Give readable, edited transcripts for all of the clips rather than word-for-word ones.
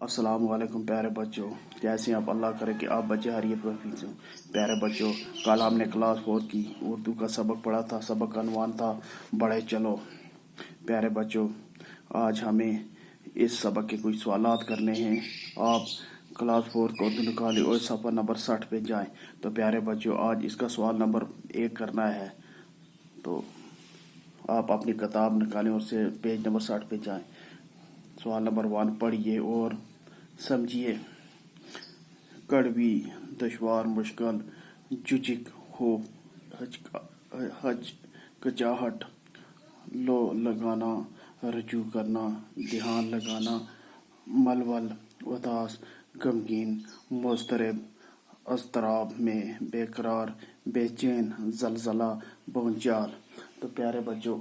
السلام علیکم پیارے بچوں، کیسے ہیں آپ؟ اللہ کرے کہ آپ بچے حریت وفیق سے ہوں۔ پیارے بچوں، کل ہم نے کلاس 4 کی اردو کا سبق پڑھا تھا۔ سبق کا عنوان تھا بڑھے چلو۔ پیارے بچوں، آج ہمیں اس سبق کے کچھ سوالات کرنے ہیں۔ آپ کلاس 4 کو اردو نکالیں اور صفحہ نمبر 60 پہ جائیں۔ تو پیارے بچوں، آج اس کا سوال نمبر 1 کرنا ہے، تو آپ اپنی کتاب نکالیں اور سے پیج نمبر 60 پہ جائیں۔ سوال نمبر 1 پڑھیے اور سمجھیے۔ کڑوی، دشوار، مشکل، جھجک، خوف، ہچکچاہٹ، لو لگانا، رجوع کرنا، دھیان لگانا، ملول، اداس، غمگین، مضطرب، اضطراب میں، بے قرار، بے چین، زلزلہ، بھونچال۔ تو پیارے بچوں،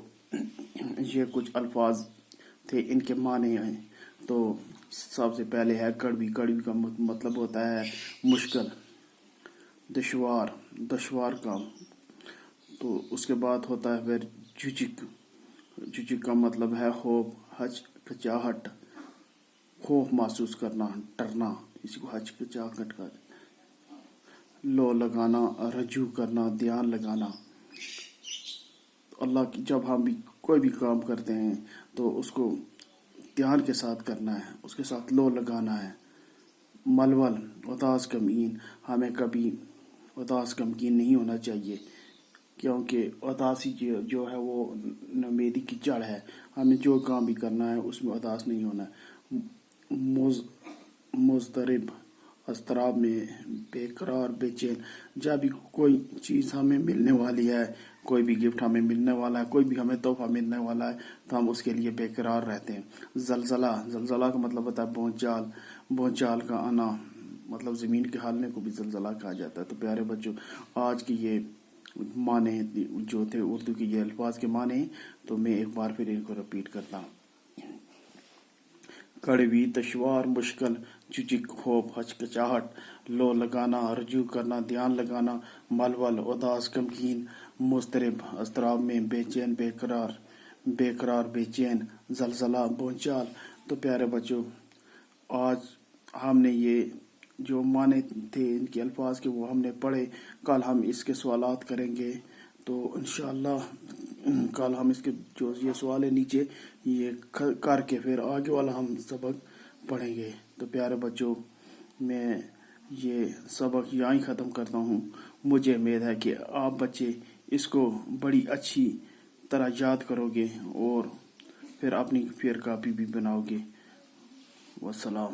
یہ کچھ الفاظ تھے، ان کے معنی ہیں۔ تو سب سے پہلے ہے کڑوی۔ کڑوی کا مطلب ہوتا ہے مشکل۔ دشوار، دشوار کا۔ تو اس کے بعد ہوتا ہے پھر جھجک۔ جھجک کا مطلب ہے خوف، ہچکچاہٹ، خوف محسوس کرنا، ڈرنا، اسی کو ہچکچاہٹ کا۔ لو لگانا، رجوع کرنا، دھیان لگانا۔ اللہ کی جب ہم بھی کوئی بھی کام کرتے ہیں تو اس کو دھیان کے ساتھ کرنا ہے، اس کے ساتھ لو لگانا ہے۔ ملول، اداس، غمگین۔ ہمیں کبھی اداس غمگین نہیں ہونا چاہیے، کیونکہ اداسی جو ہے وہ ناامیدی کی جڑ ہے۔ ہمیں جو کام بھی کرنا ہے اس میں اداس نہیں ہونا ہے۔ مضطرب، اضطراب میں، بے قرار، بے چین۔ جب بھی کوئی چیز ہمیں ملنے والی ہے، کوئی بھی گفٹ ہمیں ملنے والا ہے، کوئی بھی ہمیں تحفہ ملنے والا ہے، تو ہم اس کے لیے بے قرار رہتے ہیں۔ زلزلہ، زلزلہ کا مطلب ہوتا ہے بھونچال۔ بھونچال کا آنا مطلب زمین کے ہلنے کو بھی زلزلہ کہا جاتا ہے۔ تو پیارے بچوں، آج کی یہ معنی جو تھے اردو کے یہ الفاظ کے معنی ہیں، تو میں ایک بار پھر ان کو رپیٹ کرتا ہوں۔ کڑوی، دشوار، مشکل، جھجک، خوف، ہچکچاہٹ، لو لگانا، رجوع کرنا، دھیان لگانا، ملول، اداس، غمگین، مضطرب، اضطراب میں، بے چین، بے قرار، بے چین، زلزلہ، بھونچال۔ تو پیارے بچوں، آج ہم نے یہ جو معنی تھے ان کے الفاظ کے وہ ہم نے پڑھے۔ کل ہم اس کے سوالات کریں گے، تو انشاءاللہ کل ہم اس کے جو یہ سوال ہے نیچے یہ کر کے پھر آگے والا ہم سبق پڑھیں گے۔ تو پیارے بچوں، میں یہ سبق یہاں ہی ختم کرتا ہوں۔ مجھے امید ہے کہ آپ بچے اس کو بڑی اچھی طرح یاد کرو گے اور پھر اپنی فیر کاپی بھی بناؤ گے۔ والسلام۔